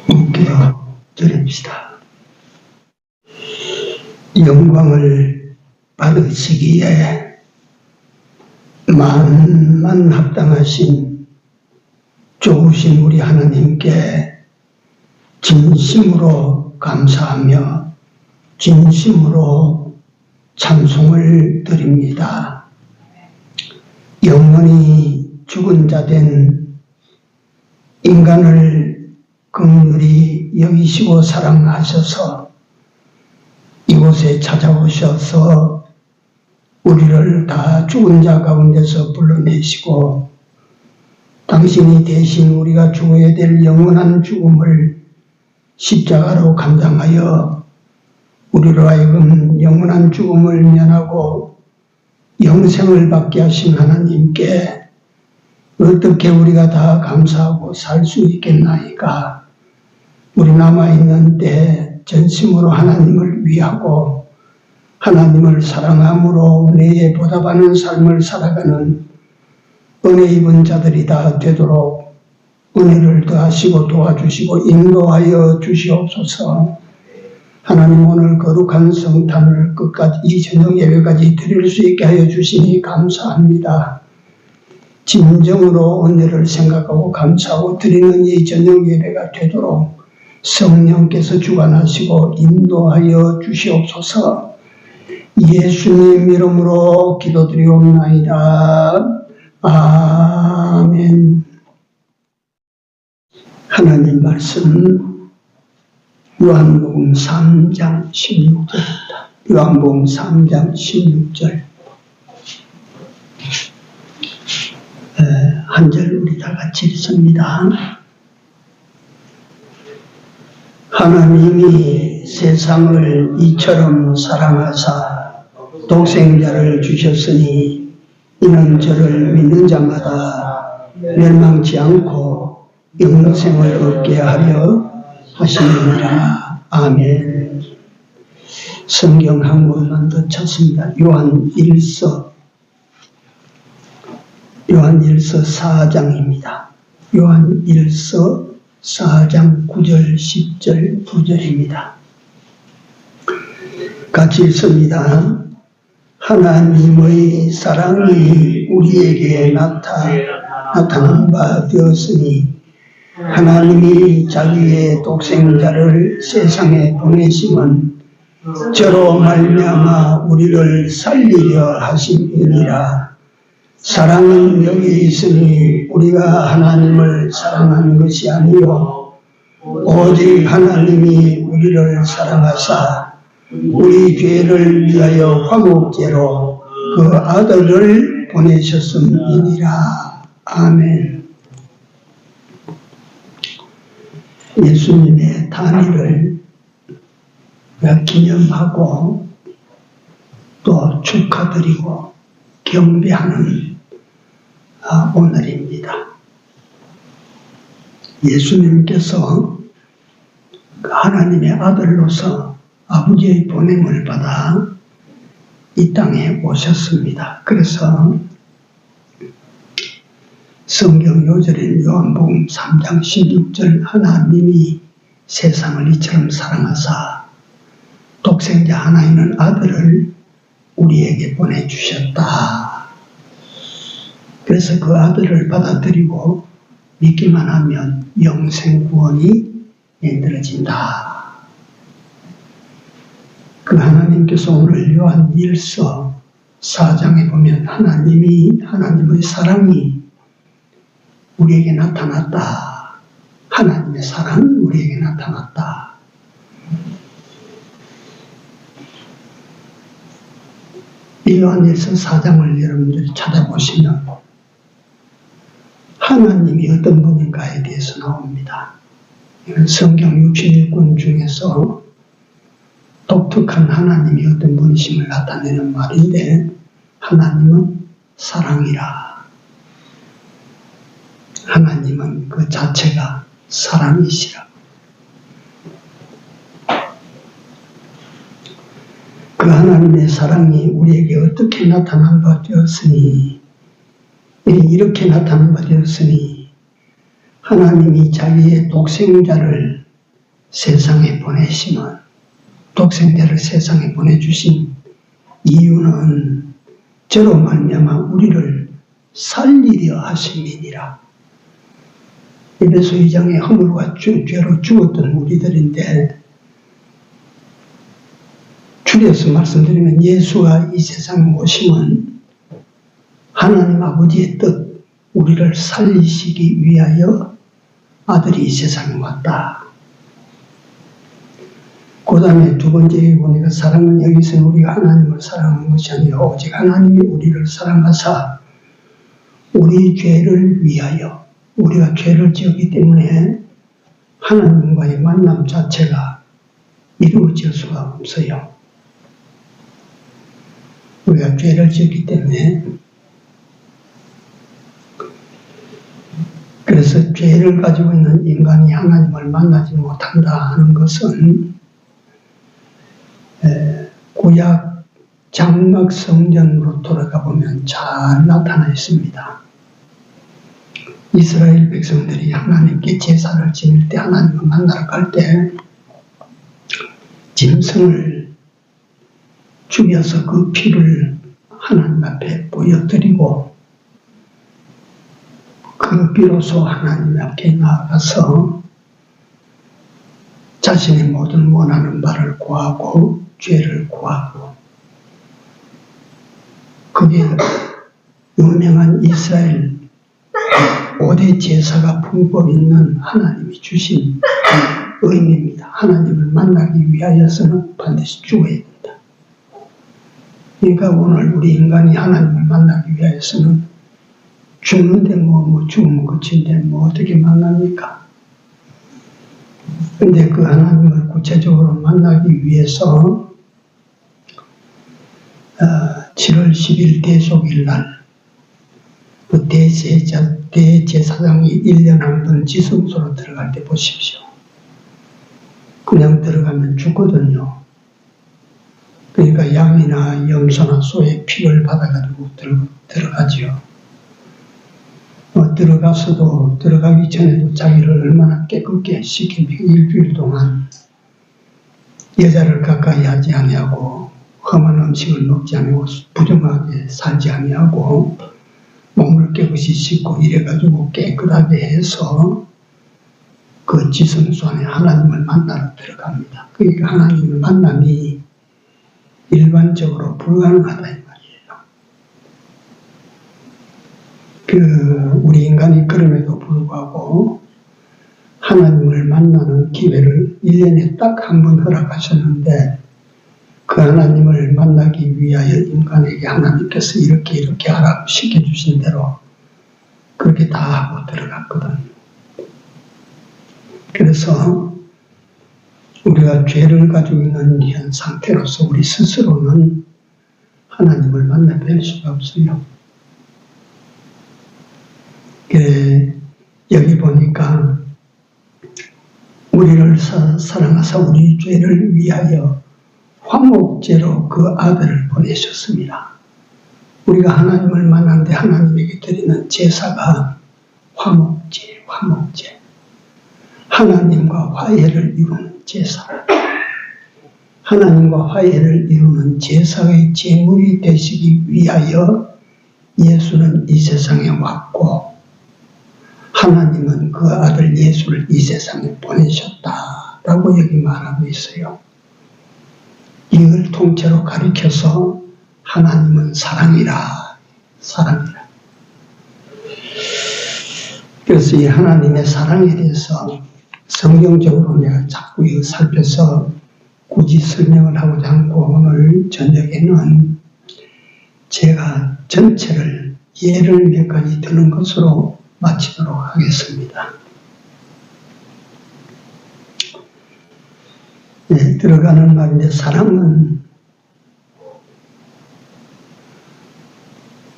함께 드립시다. 영광을 받으시기에 만만 합당하신 좋으신 우리 하나님께 진심으로 감사하며 진심으로 찬송을 드립니다. 영원히 죽은 자 된 인간을 긍휼히 여기시고 사랑하셔서 이곳에 찾아오셔서 우리를 다 죽은 자 가운데서 불러내시고 당신이 대신 우리가 죽어야 될 영원한 죽음을 십자가로 감당하여 우리로 하여금 영원한 죽음을 면하고 영생을 받게 하신 하나님께 어떻게 우리가 다 감사하고 살 수 있겠나이까. 우리 남아있는 때 전심으로 하나님을 위하고 하나님을 사랑함으로 은혜에 보답하는 삶을 살아가는 은혜 입은 자들이 다 되도록 은혜를 더하시고 도와주시고 인도하여 주시옵소서. 하나님 오늘 거룩한 성탄을 끝까지 이 저녁 예배까지 드릴 수 있게 하여 주시니 감사합니다. 진정으로 은혜를 생각하고 감사하고 드리는 이 저녁 예배가 되도록 성령께서 주관하시고 인도하여 주시옵소서. 예수님 이름으로 기도드리옵나이다. 아멘. 하나님 말씀 요한복음 3장 16절입니다. 요한복음 3장 16절 한 절 우리 다 같이 읽습니다. 하나님이 세상을 이처럼 사랑하사 독생자를 주셨으니 이는 저를 믿는 자마다 멸망치 않고 영생을 얻게 하려 하시느니라. 아멘. 성경 한 권만 더 찾습니다. 요한일서 4장입니다. 요한일서 4장 9절 10절 9절입니다. 같이 읽습니다. 하나님의 사랑이 우리에게 나타난 바 되었으니 하나님이 자기의 독생자를 세상에 보내심은 저로 말미암아 우리를 살리려 하심이니라. 사랑은 여기 있으니 우리가 하나님을 사랑하는 것이 아니요 오직 하나님이 우리를 사랑하사 우리 죄를 위하여 화목제로 그 아들을 보내셨음이니라. 아멘. 예수님의 탄일을 기념하고 또 축하드리고 경배하는 오늘입니다. 예수님께서 하나님의 아들로서 아버지의 보냄을 받아 이 땅에 오셨습니다. 그래서 성경 요절인 요한복음 3장 16절 하나님이 세상을 이처럼 사랑하사 독생자 하나 있는 아들을 우리에게 보내주셨다. 그래서 그 아들을 받아들이고 믿기만 하면 영생 구원이 만들어진다. 그 하나님께서 오늘 요한일서 4장에 보면 하나님의 사랑이 우리에게 나타났다. 하나님의 사랑이 우리에게 나타났다. 이 요한일서 4장을 여러분들이 찾아보시면 하나님이 어떤 분인가에 대해서 나옵니다. 이건 성경 61권 중에서 독특한 하나님이 어떤 분이심을 나타내는 말인데 하나님은 사랑이라. 하나님은 그 자체가 사랑이시라. 그 하나님의 사랑이 우리에게 어떻게 나타난 바 되었으니 이렇게 나타난 바 되었으니 하나님이 자기의 독생자를 세상에 보내시면, 독생자를 세상에 보내주신 이유는 저로 말미암아 우리를 살리려 하심이니라. 에베소 2장에 허물과 죄로 죽었던 우리들인데, 줄여서 말씀드리면 예수가 이 세상에 오심은 하나님 아버지의 뜻, 우리를 살리시기 위하여 아들이 이 세상에 왔다. 그 다음에 두 번째 보니까 사랑은 여기서 우리가 하나님을 사랑하는 것이 아니라 오직 하나님이 우리를 사랑하사 우리 죄를 위하여, 우리가 죄를 지었기 때문에 하나님과의 만남 자체가 이루어질 수가 없어요. 우리가 죄를 지었기 때문에. 그래서 죄를 가지고 있는 인간이 하나님을 만나지 못한다 하는 것은 구약 장막 성전으로 돌아가 보면 잘 나타나 있습니다. 이스라엘 백성들이 하나님께 제사를 지낼 때, 하나님을 만나러 갈 때 짐승을 죽여서 그 피를 하나님 앞에 보여드리고 그 비로소 하나님 앞에 나아가서 자신의 모든 원하는 바를 구하고 죄를 구하고, 그게 유명한 이스라엘 5대 제사가 품고 있는 하나님이 주신 의미입니다. 하나님을 만나기 위하여서는 반드시 죽어야 된다. 그러니까 오늘 우리 인간이 하나님을 만나기 위하여서는 죽는데 죽으면 끝인데 어떻게 만납니까? 근데 그 하나님을 구체적으로 만나기 위해서 7월 10일 대속일 날 그 대제사장이 1년에 한 번 지성소로 들어갈 때 보십시오. 그냥 들어가면 죽거든요. 그러니까 양이나 염소나 소의 피를 받아가지고 들어가지요. 들어가서도, 들어가기 전에도 자기를 얼마나 깨끗게 씻기며 일주일 동안 여자를 가까이 하지 아니하고 험한 음식을 먹지 아니하고 부정하게 살지 아니하고 몸을 깨끗이 씻고 이래가지고 깨끗하게 해서 그 지성소 안에 하나님을 만나러 들어갑니다. 그러니까 하나님을 만남이 일반적으로 불가능하다 이 말이에요. 우리 인간이 그럼에도 불구하고 하나님을 만나는 기회를 1년에 딱 한 번 허락하셨는데, 그 하나님을 만나기 위하여 인간에게 하나님께서 이렇게 하라고 시켜주신 대로 그렇게 다 하고 들어갔거든요. 그래서 우리가 죄를 가지고 있는 현 상태로서 우리 스스로는 하나님을 만나 뵐 수가 없어요. 그래, 여기 보니까 우리를 사랑하사 우리 죄를 위하여 화목제로 그 아들을 보내셨습니다. 우리가 하나님을 만나는데 하나님에게 드리는 제사가 화목제. 하나님과 화해를 이루는 제사. 하나님과 화해를 이루는 제사의 제물이 되시기 위하여 예수는 이 세상에 왔고, 하나님은 그 아들 예수를 이 세상에 보내셨다라고 여기 말하고 있어요. 이걸 통째로 가리켜서 하나님은 사랑이라. 그래서 이 하나님의 사랑에 대해서 성경적으로 내가 자꾸 이거 살펴서 굳이 설명을 하고자 않고 오늘 저녁에는 제가 전체를 예를 몇 가지 드는 것으로 마치도록 하겠습니다. 네, 들어가는 말인데, 사랑은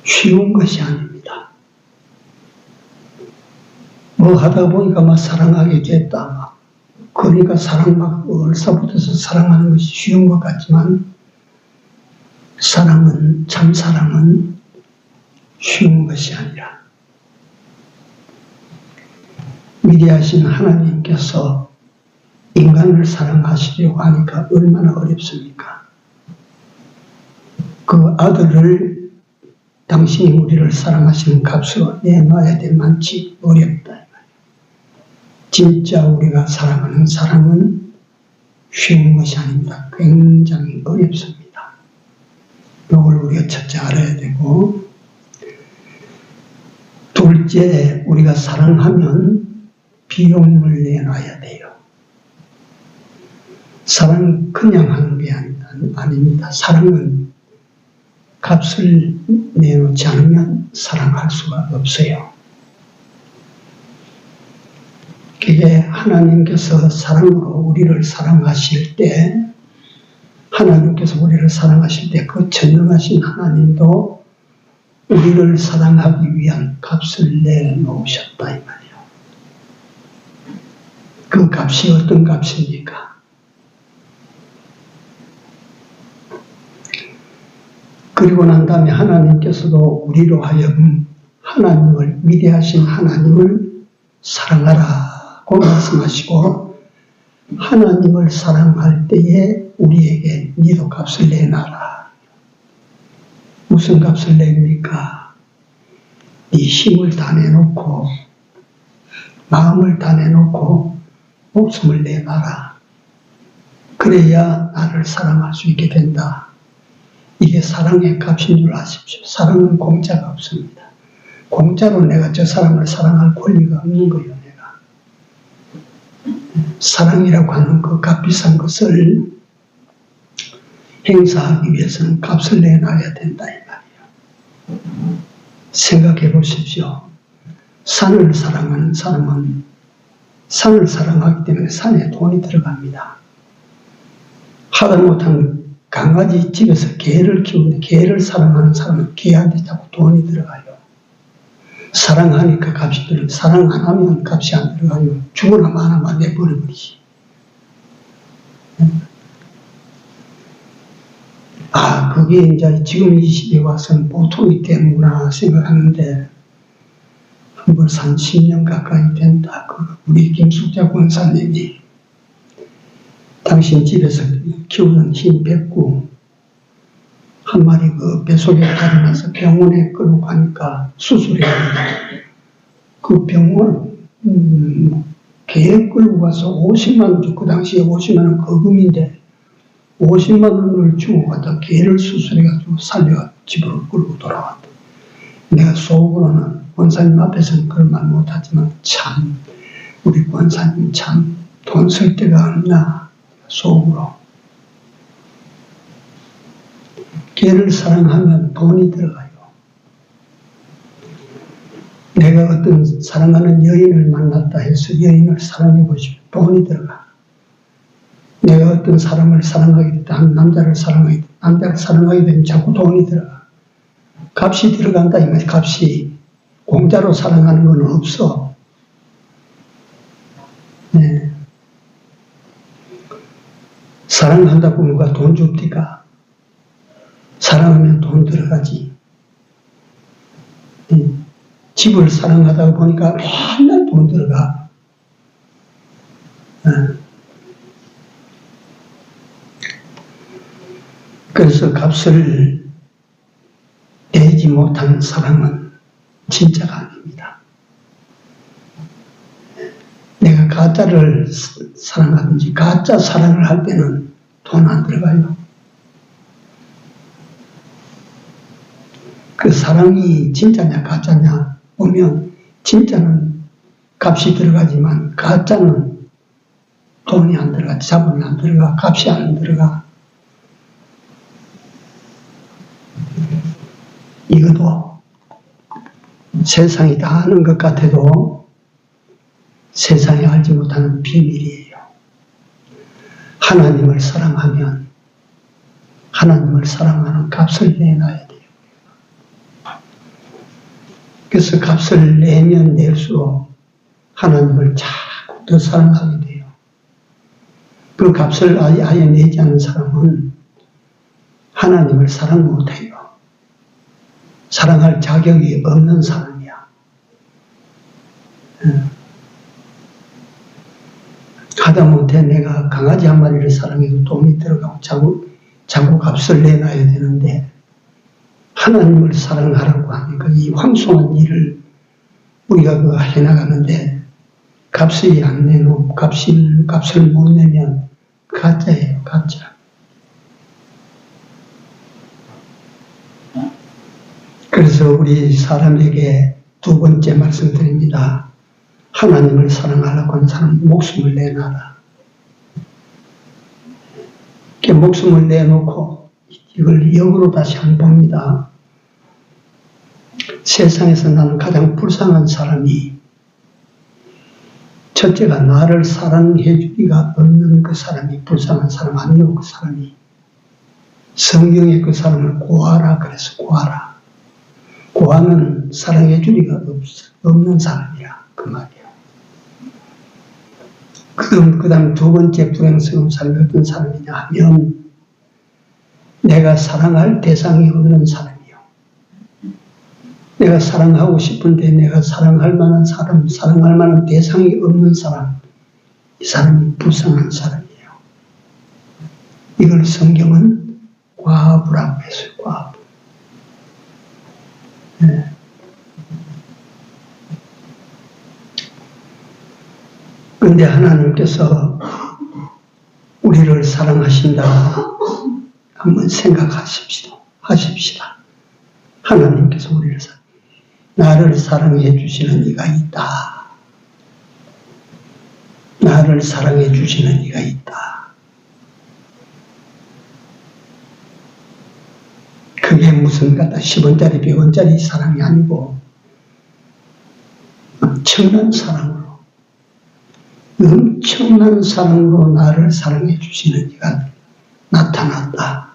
쉬운 것이 아닙니다. 뭐 하다 보니까 막 사랑하게 됐다. 그러니까 사랑 막 얼싸붙어서 사랑하는 것이 쉬운 것 같지만, 참 사랑은 쉬운 것이 아니라, 위대하신 하나님께서 인간을 사랑하시려고 하니까 얼마나 어렵습니까? 그 아들을 당신이 우리를 사랑하시는 값으로 내놔야 될 만치 어렵다. 진짜 우리가 사랑하는 사랑은 쉬운 것이 아닙니다. 굉장히 어렵습니다. 이걸 우리가 첫째 알아야 되고, 둘째, 우리가 사랑하면 비용을 내놔야 돼요. 사랑은 그냥 하는 게 아닙니다. 사랑은 값을 내놓지 않으면 사랑할 수가 없어요. 그게 하나님께서 사랑으로 우리를 사랑하실 때, 하나님께서 우리를 사랑하실 때 그 전능하신 하나님도 우리를 사랑하기 위한 값을 내놓으셨다 이 말이에요. 그 값이 어떤 값입니까? 그리고 난 다음에 하나님께서도 우리로 하여금 하나님을, 위대하신 하나님을 사랑하라고 말씀하시고, 하나님을 사랑할 때에 우리에게 니도 값을 내놔라. 무슨 값을 냅니까? 네 힘을 다 내놓고, 마음을 다 내놓고, 목숨을 내놔라. 그래야 나를 사랑할 수 있게 된다. 이게 사랑의 값인 줄 아십시오. 사랑은 공짜가 없습니다. 공짜로 내가 저 사람을 사랑할 권리가 없는 거예요, 내가. 사랑이라고 하는 그 값비싼 것을 행사하기 위해서는 값을 내놔야 된다, 이 말이에요. 생각해 보십시오. 산을 사랑하는 사람은 산을 사랑하기 때문에 산에 돈이 들어갑니다. 하다못한 강아지 집에서 개를 키우는데 개를 사랑하는 사람은 개한테 자꾸 돈이 들어가요. 사랑하니까 값이 들어요. 사랑 안 하면 값이 안 들어가요. 죽으나 마나만 내버려버리지. 아, 그게 이제 지금 이 시대에 와서는 보통이 되는구나 생각하는데, 한번 30년 가까이 된다. 우리 김숙자 권사님이 당신 집에서 키우던 흰 백구 한 마리 그 뱃속에 탈이 나서 병원에 끌고 가니까 수술해야 된다. 그 병원, 개 끌고 가서 50만 원 줬고, 그 당시에 50만 원 거금인데 50만 원을 주고 가다 개를 수술해가지고 살려 집으로 끌고 돌아왔다. 내가 속으로는 권사님 앞에서는 그런 말 못하지만 참 우리 권사님 참 돈 쓸 데가 없나 속으로. 개를 사랑하면 돈이 들어가요. 내가 어떤 사랑하는 여인을 만났다 해서 여인을 사랑해 보십시오. 돈이 들어가. 내가 어떤 사람을 사랑하게 됐다, 남자를 사랑하게 되면 자꾸 돈이 들어가. 값이 들어간다 이 말이야. 값이. 공짜로 사랑하는 건 없어. 네. 사랑한다고 누가 돈 줍니까? 사랑하면 돈 들어가지. 집을 사랑하다 보니까 맨날 돈 들어가. 그래서 값을 내지 못하는 사랑은 진짜가 아닙니다. 내가 가짜를 사랑하든지 가짜 사랑을 할 때는 돈 안 들어가요. 그 사랑이 진짜냐 가짜냐 보면 진짜는 값이 들어가지만 가짜는 돈이 안 들어가, 자본이 안 들어가, 값이 안 들어가. 이것도 세상이 다 아는 것 같아도 세상이 알지 못하는 비밀이에요. 하나님을 사랑하면 하나님을 사랑하는 값을 내놔야 돼요. 그래서 값을 내면 낼수록 하나님을 자꾸 더 사랑하게 돼요. 그 값을 아예 내지 않는 사람은 하나님을 사랑 못해요. 사랑할 자격이 없는 사람이야. 하다못해 내가 강아지 한 마리를 사랑해도 돈이 들어가고 자꾸 값을 내놔야 되는데 하나님을 사랑하라고 하니까 이 황송한 일을 우리가 해나가는데 값을 안 내놓고 값을 못 내면 가짜예요, 가짜. 그래서 우리 사람에게 두 번째 말씀드립니다. 하나님을 사랑하려고 하는 사람은 목숨을 내놔라. 이렇게 목숨을 내놓고 이걸 역으로 다시 한 봅니다. 세상에서 나는 가장 불쌍한 사람이 첫째가 나를 사랑해 주기가 없는 그 사람이 불쌍한 사람 아니요. 그 사람이 성경에 그 사람을 고아라 그래서 고아라. 고아는 사랑해 주기가 없는 사람이야 그 말이야. 그 다음 두 번째 불행스러운 사람이 어떤 사람이냐 하면 내가 사랑할 대상이 없는 사람이요. 내가 사랑하고 싶은데 내가 사랑할 만한 사람, 사랑할 만한 대상이 없는 사람, 이 사람이 불쌍한 사람이에요. 이걸 성경은 과부라고 했어요. 과부. 네. 근데 하나님께서 우리를 사랑하신다. 한번 생각하십시다. 하나님께서 우리를 나를 사랑해 주시는 이가 있다. 나를 사랑해 주시는 이가 있다. 그게 무슨 10원짜리 100원짜리 사랑이 아니고 엄청난 사랑으로 나를 사랑해 주시는 이가 나타났다.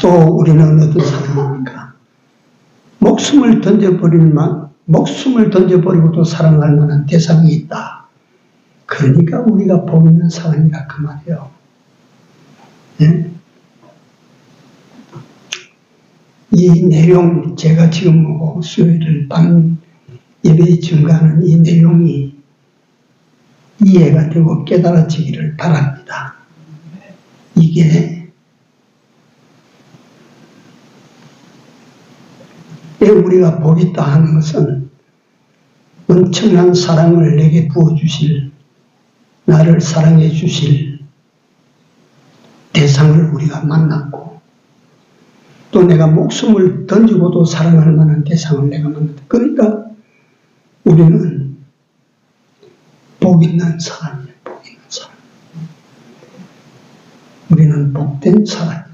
또 우리는 어떤 사람입니까? 목숨을 던져버리고도 사랑할 만한 대상이 있다. 그러니까 우리가 복 있는 사람이라 그 말이에요. 네? 이 내용, 제가 지금 수요일 밤 예배에 증가하는 이 내용이 이해가 되고 깨달아지기를 바랍니다. 이게 왜 우리가 복 있다 하는 것은 엄청난 사랑을 내게 부어주실, 나를 사랑해 주실 대상을 우리가 만났고 또 내가 목숨을 던지고도 사랑할 만한 대상을 내가 만났다. 그러니까 우리는 복 있는 사람이에요. 복 있는 사람. 우리는 복된 사람이야.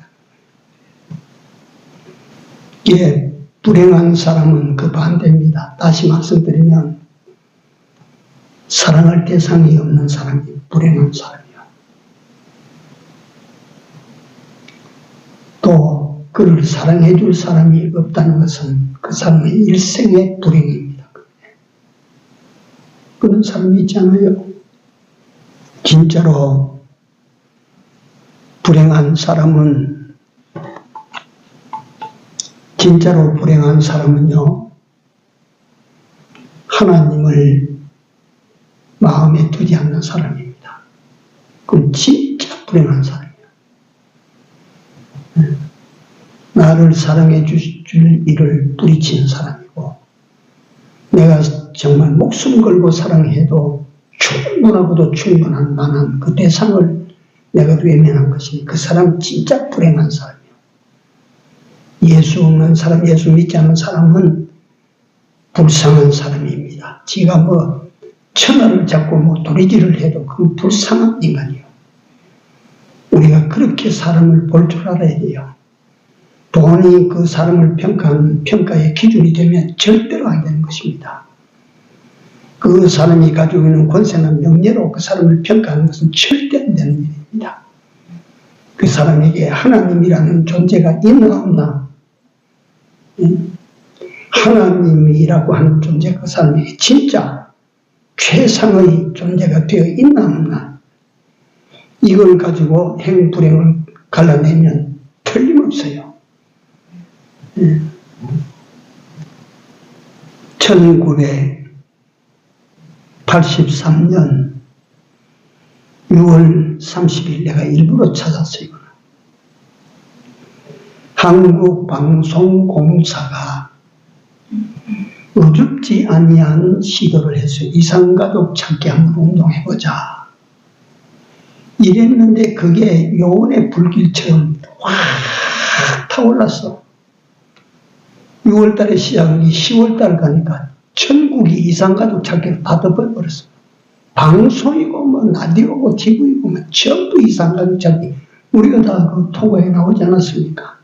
예, 불행한 사람은 그 반대입니다. 다시 말씀드리면 사랑할 대상이 없는 사람이 불행한 사람이야. 또 그를 사랑해 줄 사람이 없다는 것은 그 사람의 일생의 불행입니다. 그런 사람이 있잖아요. 진짜로 불행한 사람은요, 하나님을 마음에 두지 않는 사람입니다. 그건 진짜 불행한 사람이에요. 나를 사랑해 줄 일을 뿌리치는 사람이고, 내가 정말 목숨 걸고 사랑해도 충분하고도 충분한 만한 그 대상을 내가 외면한 것이니 그 사람 진짜 불행한 사람이에요. 예수 없는 사람, 예수 믿지 않는 사람은 불쌍한 사람입니다. 지가 천하를 잡고 도리질을 해도 그건 불쌍한 인간이에요. 우리가 그렇게 사람을 볼 줄 알아야 돼요. 돈이 그 사람을 평가하는 평가의 기준이 되면 절대로 안 되는 것입니다. 그 사람이 가지고 있는 권세나 명예로 그 사람을 평가하는 것은 절대 안 되는 일입니다. 그 사람에게 하나님이라는 존재가 있나 없나, 하나님이라고 하는 존재가 그 사람에게 진짜 최상의 존재가 되어 있나 없나, 이걸 가지고 행불행을 갈라내면 틀림없어요. 1900 83년 6월 30일 내가 일부러 찾았어요. 한국방송공사가 어줍지 아니한 시도를 해서 이산가족 찾기 한번 운동해보자. 이랬는데 그게 요원의 불길처럼 확 타올랐어. 6월달에 시작하기 10월달 가니까 전국이 이산가족 찾기를 받아버렸어. 방송이고 뭐 라디오고 TV고 뭐 전부 이산가족 찾기. 우리가 다 그 토고에 나오지 않았습니까?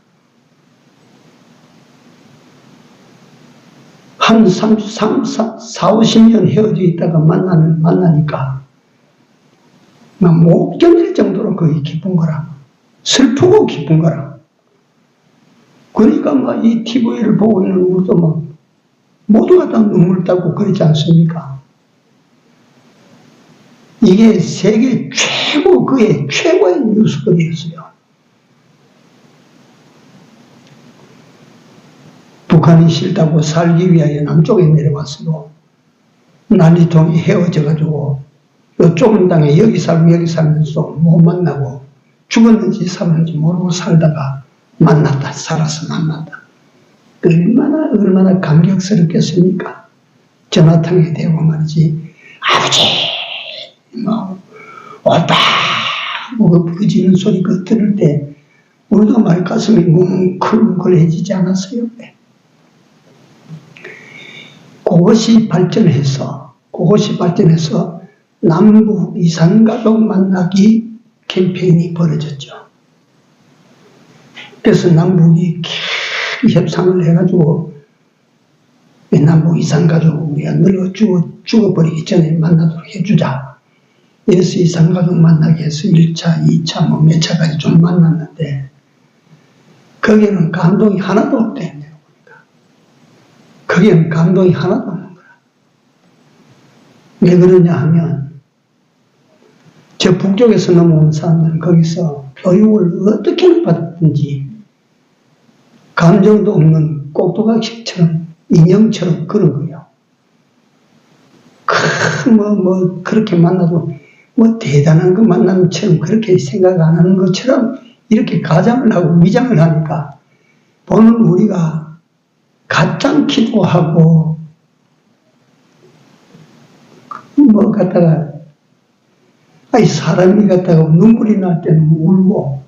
한 4, 50년 헤어져 있다가 만나니까 못 견딜 정도로 그게 기쁜 거라. 슬프고 기쁜 거라. 그러니까 막 이 TV를 보고 있는 우리도 막 모두가 다 눈물 닦고 그러지 않습니까? 이게 세계 그의 최고의 뉴스거리였어요. 북한이 싫다고 살기 위하여 남쪽에 내려왔어도 난리통이 헤어져가지고 요 좁은 땅에 여기 살면서 못 만나고 죽었는지 살았는지 모르고 살다가 살아서 만났다. 얼마나 감격스럽겠습니까? 전화통에 대고 말이지, 아버지, 오빠, 부르짖는 소리 그 들을 때 우리도 말 가슴이 뭉클뭉클해지지 않았어요? 그것이 발전해서 남북 이산가족 만나기 캠페인이 벌어졌죠. 그래서 남북이 협상을 해가지고 남북 이산가족 우리가 늙어 죽어버리기 전에 만나도록 해주자. 그래서 이산가족 만나게 해서 1차, 2차 뭐 몇 차까지 좀 만났는데 거기에는 감동이 하나도 없대. 거기에는 감동이 하나도 없는 거야. 왜 그러냐 하면 저 북쪽에서 넘어온 사람들은 거기서 교육을 어떻게 받았든지 감정도 없는 꼭두각시처럼 인형처럼 그런 거예요. 그렇게 만나도 대단한 거 만나는 것처럼 그렇게 생각 안 하는 것처럼 이렇게 가장을 하고 위장을 하니까 보는 우리가 가짱키도 하고 사람이 눈물이 날 때는 울고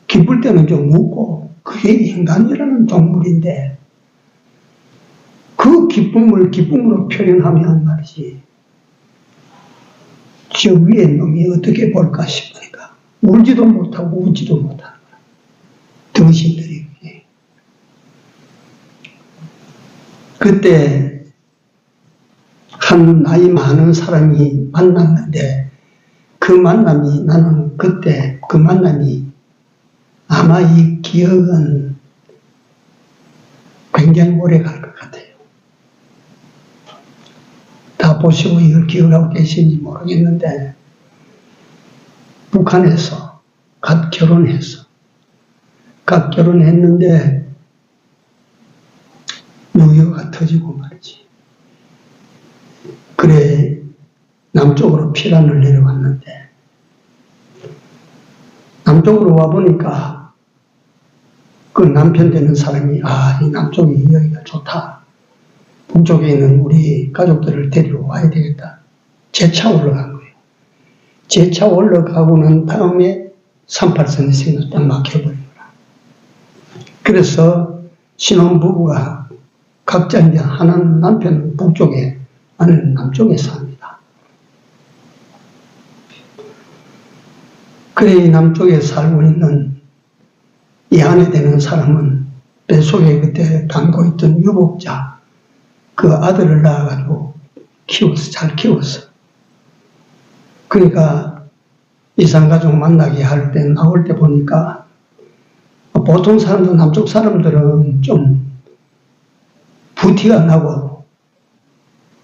기쁠 때는 좀 웃고 그게 인간이라는 동물인데 그 기쁨을 기쁨으로 표현하면 말이지 저 위에 놈이 어떻게 볼까 싶으니까 울지도 못하고 웃지도 못하는 거야. 등신들이. 그때 한 나이 많은 사람이 만났는데 나는 그때 그 만남이 아마 이 기억은 굉장히 오래 갈 것 같아요. 다 보시고 이걸 기억하고 계신지 모르겠는데 북한에서 갓 결혼했는데 6.25가 터지고 말이지. 그래 남쪽으로 피란을 내려왔는데 남쪽으로 와보니까 그 남편 되는 사람이 이 남쪽이 여기가 좋다. 북쪽에 있는 우리 가족들을 데리러 와야 되겠다. 재차 올라간 거예요. 재차 올라가고 난 다음에 38선에 생각 딱 막혀버린 거라. 그래서 신혼부부가 각자 이제 하나는 남편은 북쪽에, 아내는 남쪽에 삽니다. 그래, 이 남쪽에 살고 있는 이 아내 되는 사람은 뱃속에 그때 담고 있던 유복자, 그 아들을 낳아가지고 잘 키웠어. 그러니까 이산가족 만나게 할 때, 나올 때 보니까 보통 사람들, 남쪽 사람들은 좀 부티가 나고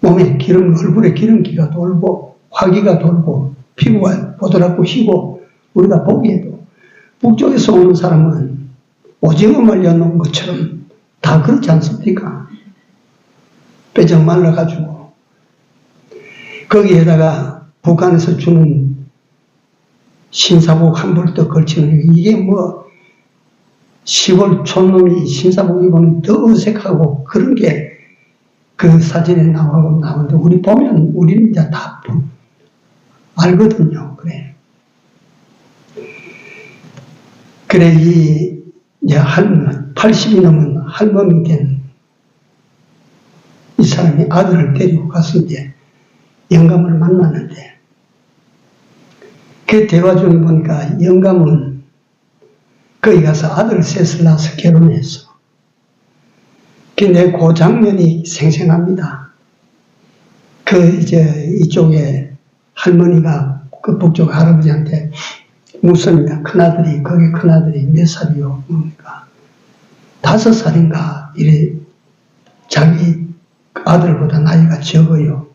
몸에 얼굴에 기름기가 돌고 화기가 돌고 피부가 보드랍고 희고 우리가 보기에도 북쪽에서 오는 사람은 오징어 말려놓은 것처럼 다 그렇지 않습니까? 빼적 말라가지고. 거기에다가 북한에서 주는 신사복 한 벌도 걸치는, 이게 뭐 시골 촌놈이 신사복 입으면 더 어색하고 그런 게 그 사진에 나오는데, 우리 보면 우리는 이제 다 알거든요. 그래 이제 80이 넘은 할멈이 된 이 사람이 아들을 데리고 가서 이제 영감을 만났는데, 그 대화 중에 보니까 영감은 거기 가서 아들 셋을 낳아서 결혼했어. 근데 그 장면이 생생합니다. 이쪽에 할머니가 그 북쪽 할아버지한테 묻습니다. 거기 큰아들이 몇 살이요? 뭡니까? 5살인가? 이래, 자기 아들보다 나이가 적어요.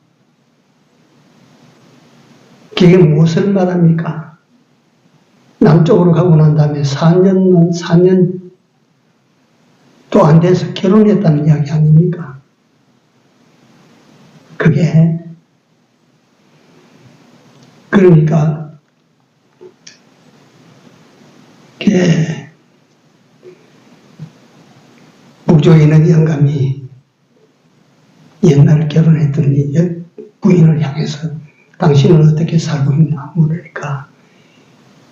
그게 무엇을 말합니까? 남쪽으로 가고 난 다음에 4년 또 안 돼서 결혼했다는 이야기 아닙니까? 그러니까, 북쪽에 있는 영감이 옛날 결혼했던 부인을 향해서 당신은 어떻게 살고 있나 물으니까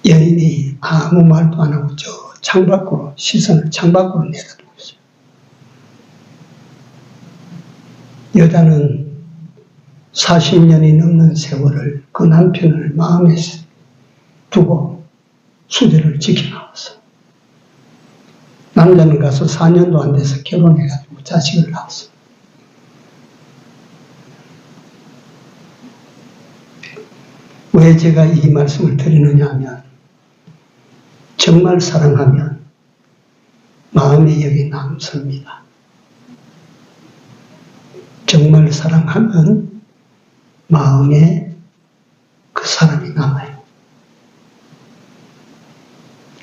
여인이 아무 말도 안 하고 저 창밖으로, 시선을 창밖으로 내다두고 있어요. 여자는 40년이 넘는 세월을 그 남편을 마음에 두고 수제를 지켜나왔어. 남자는 가서 4년도 안 돼서 결혼해가지고 자식을 낳았어. 왜 제가 이 말씀을 드리느냐 하면, 정말 사랑하면 마음의 역이 남습니다. 정말 사랑하면 마음에 그 사람이 남아요.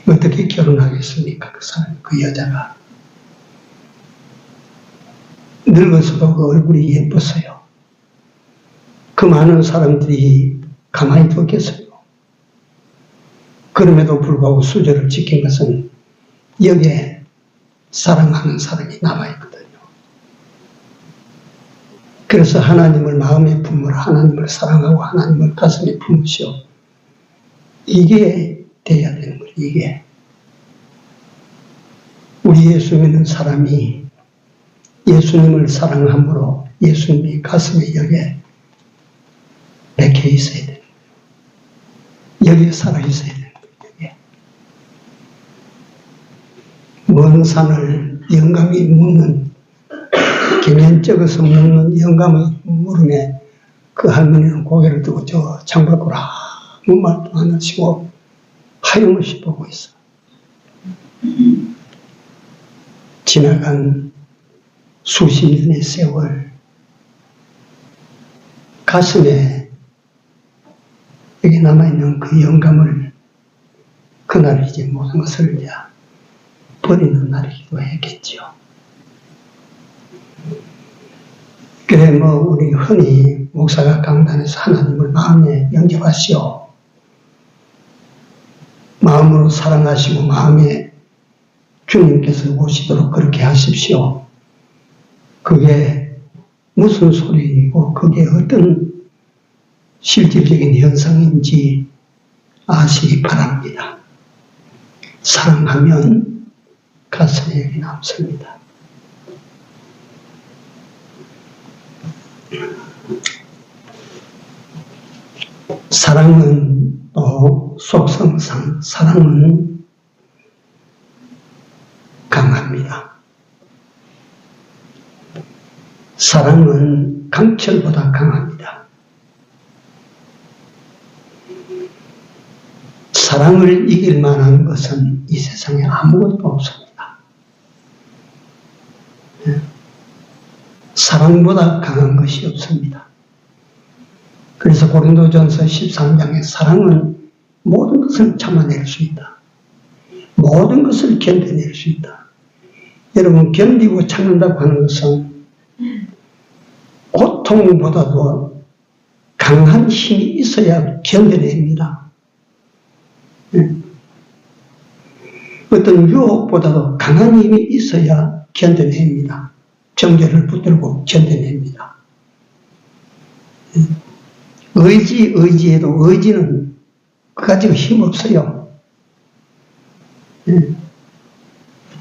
어떻게 결혼하겠습니까? 그 사람, 그 여자가. 늙어서도 그 얼굴이 예뻤어요. 그 많은 사람들이 가만히 두었겠어요. 그럼에도 불구하고 수저를 지킨 것은 여기에 사랑하는 사람이 남아있거든요. 그래서 하나님을 마음에 품으라, 하나님을 사랑하고 하나님을 가슴에 품으시오. 이게 돼야 되는 거예요. 이게. 우리 예수 믿는 사람이 예수님을 사랑함으로 예수님이 가슴에 여기에 박혀 있어야 돼요. 여기에 살아 있어야 돼요. 먼 산을 영감이 묻는, 경연 적어서 묻는 영감의 물음에 그 할머니는 고개를 들고 저 창밖으로 아무 말도 안 하시고 하염없이 보고 있어. 지나간 수십 년의 세월, 가슴에 여기 남아있는 그 영감을, 그날 이제 모든 것을 이제 버리는 날이기도 했겠죠. 그래, 우리 흔히 목사가 강단에서 하나님을 마음에 영접하시오, 마음으로 사랑하시고 마음에 주님께서 오시도록 그렇게 하십시오. 그게 무슨 소리이고 그게 어떤 실질적인 현상인지 아시기 바랍니다. 사랑하면 가슴에 여기 남습니다. 사랑은 또 속성상 사랑은 강합니다. 사랑은 강철보다 강합니다. 사랑을 이길 만한 것은 이 세상에 아무것도 없습니다. 사랑보다 강한 것이 없습니다. 그래서 고린도전서 13장에 사랑은 모든 것을 참아낼 수 있다. 모든 것을 견뎌낼 수 있다. 여러분, 견디고 참는다고 하는 것은 고통보다도 강한 힘이 있어야 견뎌냅니다. 어떤 유혹보다도 강한 힘이 있어야 견뎌냅니다. 정죄를 붙들고 견뎌냅니다. 의지해도 의지는 그 가지고 힘없어요.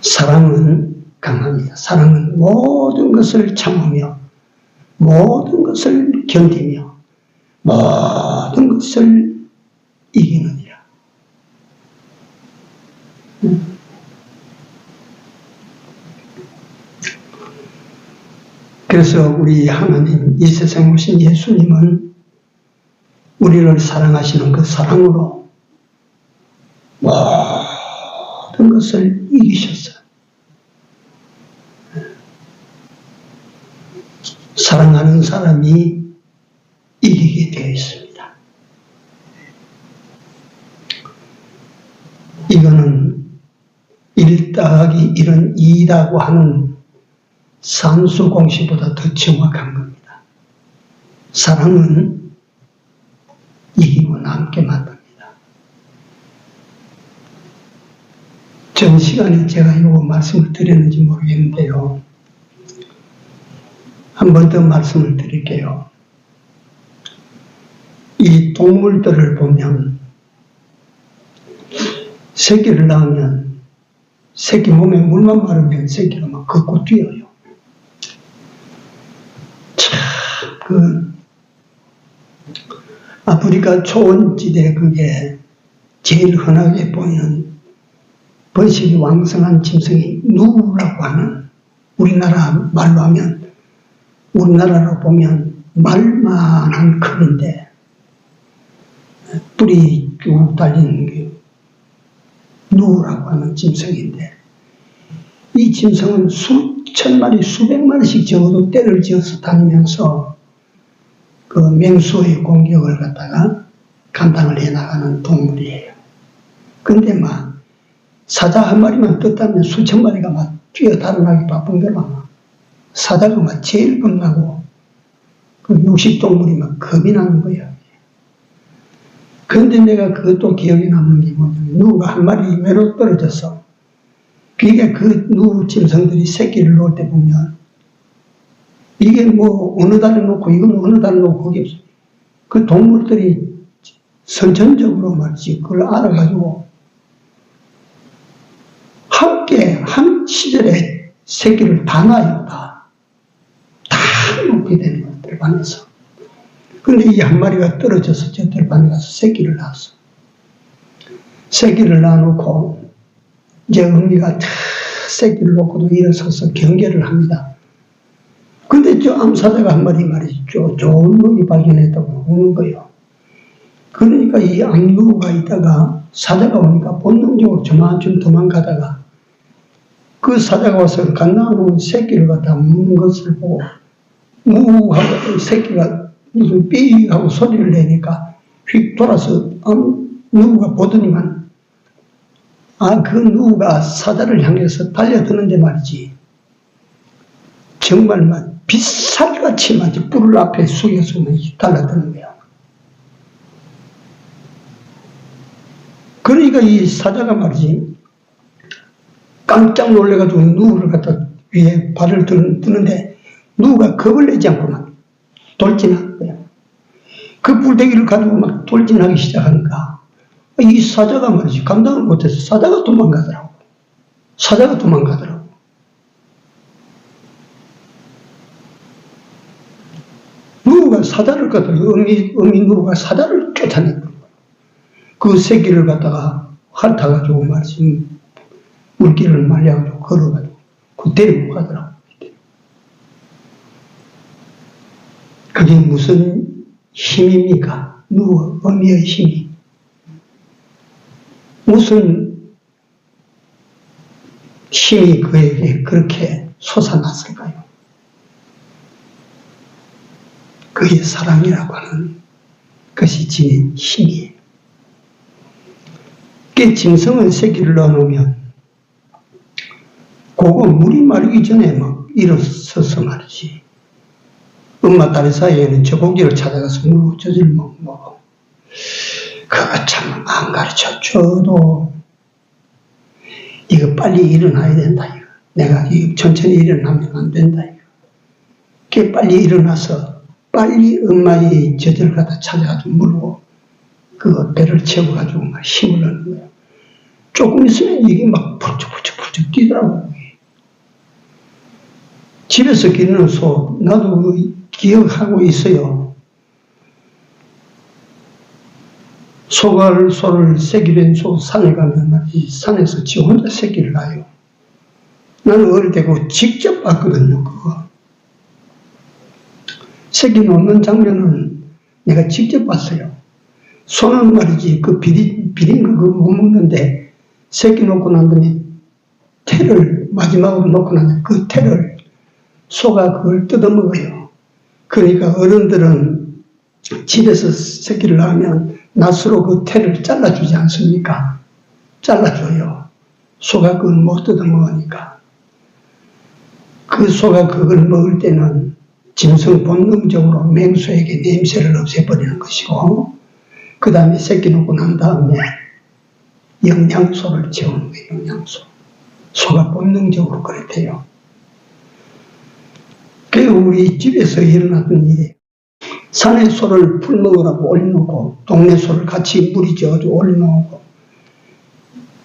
사랑은 강합니다. 사랑은 모든 것을 참으며 모든 것을 견디며 모든 것을 이기느니라. 그래서 우리 하나님, 이 세상에 오신 예수님은 우리를 사랑하시는 그 사랑으로 모든 것을 이기셨어요. 사랑하는 사람이 이기게 되어 있습니다. 이거는 1 더하기 1은 2라고 하는 산수 공식보다 더 정확한 겁니다. 사랑은 이기고 남게 만듭니다. 전 시간에 제가 이거 말씀을 드렸는지 모르겠는데요. 한 번 더 말씀을 드릴게요. 이 동물들을 보면 새끼를 낳으면 새끼 몸에 물만 마르면 새끼가 막 걷고 뛰어요. 참, 아프리카 초원지대 그게 제일 흔하게 보이는 번식이 왕성한 짐승이 누라고 하는, 우리나라 말로 하면, 우리나라로 보면 말만한 크기인데 뿔이 쭉 달린 게 누라고 하는 짐승인데, 이 짐승은 수천 마리, 수백 마리씩 적어도 떼를 지어서 다니면서 그 맹수의 공격을 갖다가 감당을 해나가는 동물이에요. 근데 막 사자 한 마리만 떴다면 수천 마리가 막 뛰어다니기 바쁜 거라. 사자가 막 제일 겁나고 그 육식동물이 막 겁이 나는 거야. 그런데 내가 그것도 기억에 남는 게 뭐냐면, 누가 한 마리 외로 떨어졌어. 그게 그 누 짐승들이 새끼를 놓을 때 보면 이게 뭐 어느 달에 놓고 이건 어느 달에 놓고 그게 없어. 그 동물들이 선천적으로 말이지 그걸 알아가지고 함께 한 시절에 새끼를 다 낳아요. 다 놓게 되는 거야, 들판에서. 근데 이 한 마리가 떨어져서 저 들판에 가서 새끼를 낳았어. 새끼를 낳아놓고 이제 어미가 새끼를 놓고도 일어서서 경계를 합니다. 근데 저 암사자가 한 마리 말이죠. 좋은 먹이 발견했다고 오는 거예요. 그러니까 이 암누가 있다가 사자가 오니까 본능적으로 저만큼 도망가다가 그 사자가 와서 갓나온 새끼를 갖다 먹는 것을 보고 무하고 새끼가 무슨 삐 하고 소리를 내니까 휙 돌아서 누가 보더니만 그 누가 사자를 향해서 달려드는데 말이지 정말 막 빗살같이 마치 뿔을 앞에 숙여서 달려드는 거야. 그러니까 이 사자가 말이지 깜짝 놀래가지고 누를 갖다 위에 발을 드는데 누가 겁을 내지 않고 막 돌진하는 거야. 그 뿔대기를 가지고 막 돌진하기 시작하니까 이 사자가 말이지 감당을 못해서 사자가 도망가더라고. 누가 사자를 갖다가 어미 누가 사자를 쫓아내는 거야. 그 새끼를 갖다가 핥아가지고 말이지 물길을 말려가지고 걸어가지고 그 데리고 가더라고. 그게 무슨 힘입니까? 어미의 힘이. 무슨 힘이 그에게 그렇게 솟아났을까요? 그의 사랑이라고 하는 것이 지닌 힘이에요. 그 짐승은 새끼를 넣어놓으면 그거 물이 마르기 전에 막 일어서서 말이지 엄마 딸 사이에는 저 고기를 찾아가서 물고 젖을 먹고 그거 참 안 가르쳐줘도 이거 빨리 일어나야 된다 이거. 내가 이거 천천히 일어나면 안 된다 이거. 그 빨리 일어나서 빨리 엄마의 젖을 갖다 찾아가지고 물고 그 배를 채워가지고 막 힘을 얻는 거예요. 조금 있으면 이게 막 펄쩍 뛰더라고. 집에서 기르는 소 나도 기억하고 있어요. 소를 새끼 된 소 산에 가면 산에서 지 혼자 새끼를 낳아요. 나는 어릴 때 그거 직접 봤거든요. 그거 새끼 놓는 장면은 내가 직접 봤어요. 소는 말이지 그 비린 거 그거 못 먹는데 새끼 놓고 난 다음에 태를 마지막으로 놓고 난 다음에 그 태를 소가 그걸 뜯어먹어요. 그러니까 어른들은 집에서 새끼를 낳으면 낫으로 그 태를 잘라주지 않습니까? 잘라줘요. 소가 그걸 못 뜯어먹으니까. 그 소가 그걸 먹을 때는 짐승 본능적으로 맹수에게 냄새를 없애버리는 것이고, 그 다음에 새끼 놓고 난 다음에 영양소를 채우는 거예요. 영양소. 소가 본능적으로 그랬대요. 그 우리 집에서 일어났던 일이에요. 산에 소를 풀 먹으라고 올려놓고 동네 소를 같이 물이 져가지고 올려놓고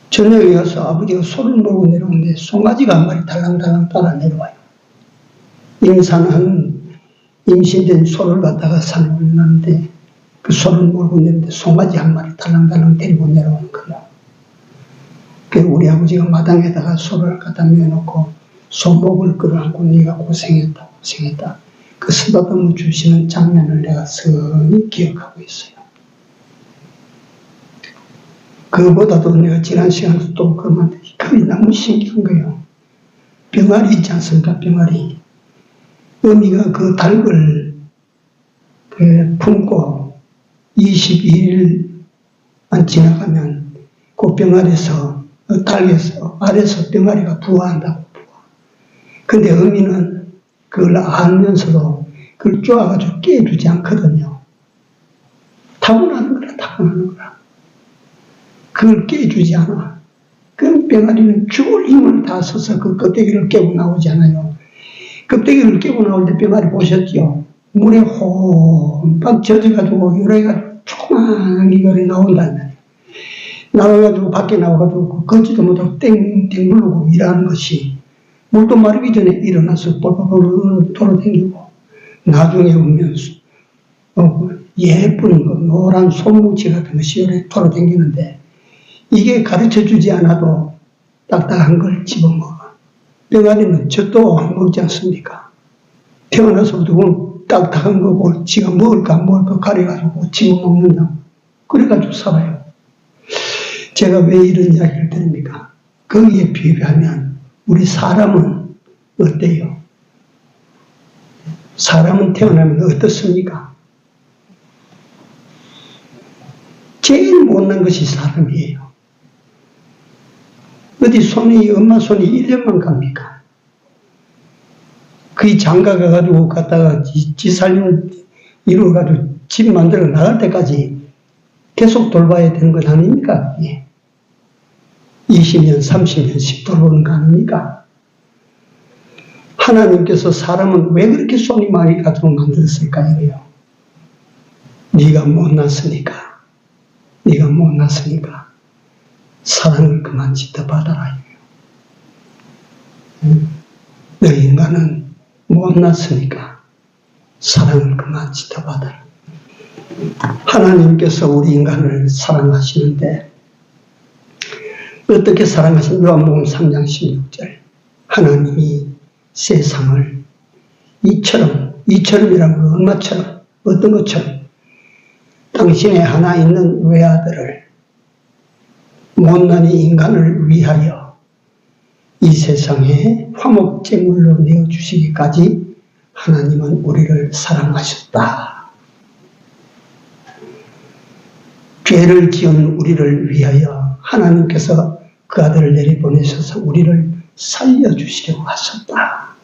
저녁에 가서 아버지가 소를 몰고 내려오는데 송아지가 한 마리 달랑달랑 따라 내려와요. 임산한 임신된 소를 갖다가 산에 올려놨는데 그 소를 몰고 내리는데 송아지 한 마리 달랑달랑 데리고 내려오는 거예요. 그래서 우리 아버지가 마당에다가 소를 갖다 메어놓고 소 목을 끌어안고 네가 고생했다. 그 쓰다듬어 주시는 장면을 내가 선히 기억하고 있어요. 그거보다도 내가 지난 시간에도 또 그만데 그게 너무 신기한 거예요. 병아리 있지 않습니까? 병아리. 어미가 그 닭을 품고 22일만 지나가면 그 병아리에서 닭에서 아래서 병아리가 부화한다고. 근데 어미는 그걸 알면서도 그걸 쪼아가지고 깨주지 않거든요. 타고나는 거라. 그걸 깨주지 않아. 그 병아리는 죽을 힘을 다 써서 그 껍데기를 깨고 나오잖아요. 껍데기를 깨고 나올 때 병아리 보셨죠? 물에 홈박 젖어가지고 요래가지고 조그만하게 거리 나온다는 말이에요. 나와가지고 밖에 나와가지고 걷지도 못하고 땡땡 누르고 일하는 것이 물도 마르기 전에 일어나서 뻘뻘뻘 돌아다니고 나중에 오면 예쁜 거 노란 솜뭉치 같은 것이 요래 돌아다니는데 이게 가르쳐주지 않아도 딱딱한 걸 집어먹어. 병아리는 젖도 안 먹지 않습니까? 태어나서부터 딱딱한 거 뭘 지가 먹을까 안 먹을까 가려가지고 집어먹는다고. 그래가지고 살아요. 제가 왜 이런 이야기를 드립니까? 거기에 비교하면 우리 사람은 어때요? 사람은 태어나면 어떻습니까? 제일 못난 것이 사람이에요. 어디 엄마 손이 1년만 갑니까? 그 장가 가가지고 갔다가 지 살림을 이루어가지고 집 만들어 나갈 때까지 계속 돌봐야 되는 것 아닙니까? 예. 20년, 30년, 10% 보는 거 아닙니까? 하나님께서 사람은 왜 그렇게 손이 많이 가도록 만들었을까 이래요. 네가 못났으니까 사랑을 그만 지켜받아라 이래요. 너 인간은 못났으니까 사랑을 그만 지켜받아라. 하나님께서 우리 인간을 사랑하시는데 어떻게 사랑하신 요한복음 3장 16절 하나님이 세상을 이처럼이라는 건 얼마처럼 어떤 것처럼 당신의 하나 있는 외아들을 못난이 인간을 위하여 이 세상에 화목제물로 내어주시기까지 하나님은 우리를 사랑하셨다. 죄를 지은 우리를 위하여 하나님께서 그 아들을 내려보내셔서 우리를 살려주시려고 하셨다.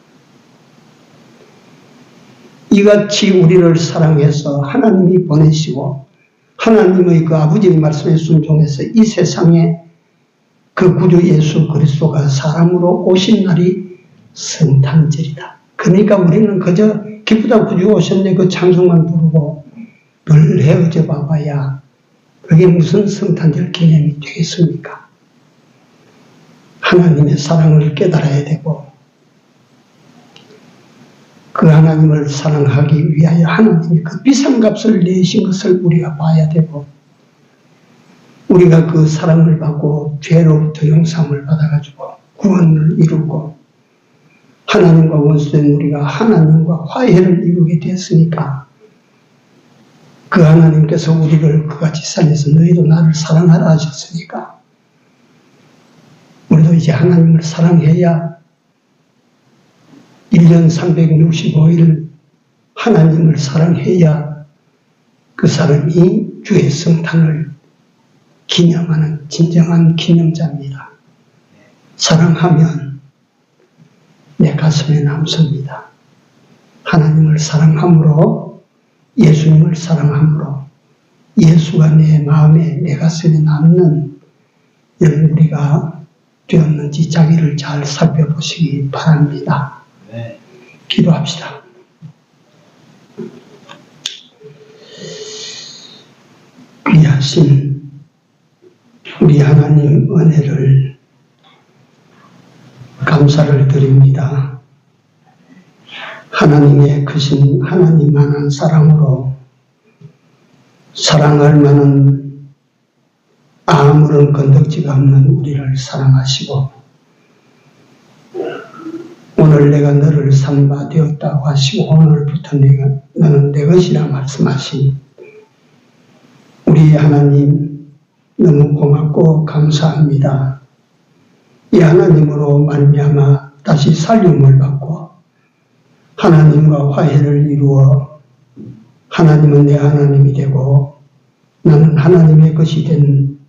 이같이 우리를 사랑해서 하나님이 보내시고 하나님의 그 아버지의 말씀에 순종해서 이 세상에 그 구주 예수 그리스도가 사람으로 오신 날이 성탄절이다. 그러니까 우리는 그저 기쁘다 구주 오셨네 그 찬송만 부르고 늘 헤어져 봐봐야 그게 무슨 성탄절 기념이 되겠습니까? 하나님의 사랑을 깨달아야 되고 그 하나님을 사랑하기 위하여 하나님이 그 비싼 값을 내신 것을 우리가 봐야 되고 우리가 그 사랑을 받고 죄로부터 용서함을 받아가지고 구원을 이루고 하나님과 원수된 우리가 하나님과 화해를 이루게 되었으니까 그 하나님께서 우리를 그같이 살려서 너희도 나를 사랑하라 하셨으니까 우리도 이제 하나님을 사랑해야 1년 365일 하나님을 사랑해야 그 사람이 주의 성탄을 기념하는 진정한 기념자입니다. 사랑하면 내 가슴에 남습니다. 하나님을 사랑함으로 예수님을 사랑함으로 예수가 내 마음에 내 가슴에 남는 이런 우리가 되었는지 자기를 잘 살펴보시기 바랍니다. 기도합시다. 귀하신 우리 하나님 은혜를 감사를 드립니다. 하나님의 크신 하나님만한 사랑으로 사랑할 만한 아무런 건덕지가 없는 우리를 사랑하시고 오늘 내가 너를 산 바 되었다고 하시고 오늘부터 너는 내 것이라 말씀하신 우리 하나님 너무 고맙고 감사합니다. 이 하나님으로 말미암아 다시 살림을 받고 하나님과 화해를 이루어 하나님은 내 하나님이 되고 나는 하나님의 것이 된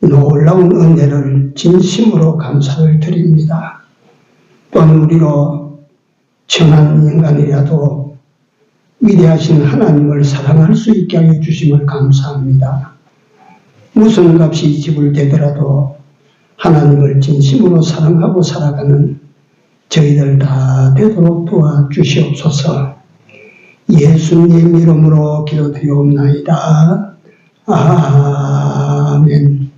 놀라운 은혜를 진심으로 감사를 드립니다. 또한 우리로 천한 인간이라도 위대하신 하나님을 사랑할 수 있게 하여 주심을 감사합니다. 무슨 값이 지불되더라도 하나님을 진심으로 사랑하고 살아가는 저희들 다 되도록 도와주시옵소서. 예수님 이름으로 기도드리옵나이다. 아멘.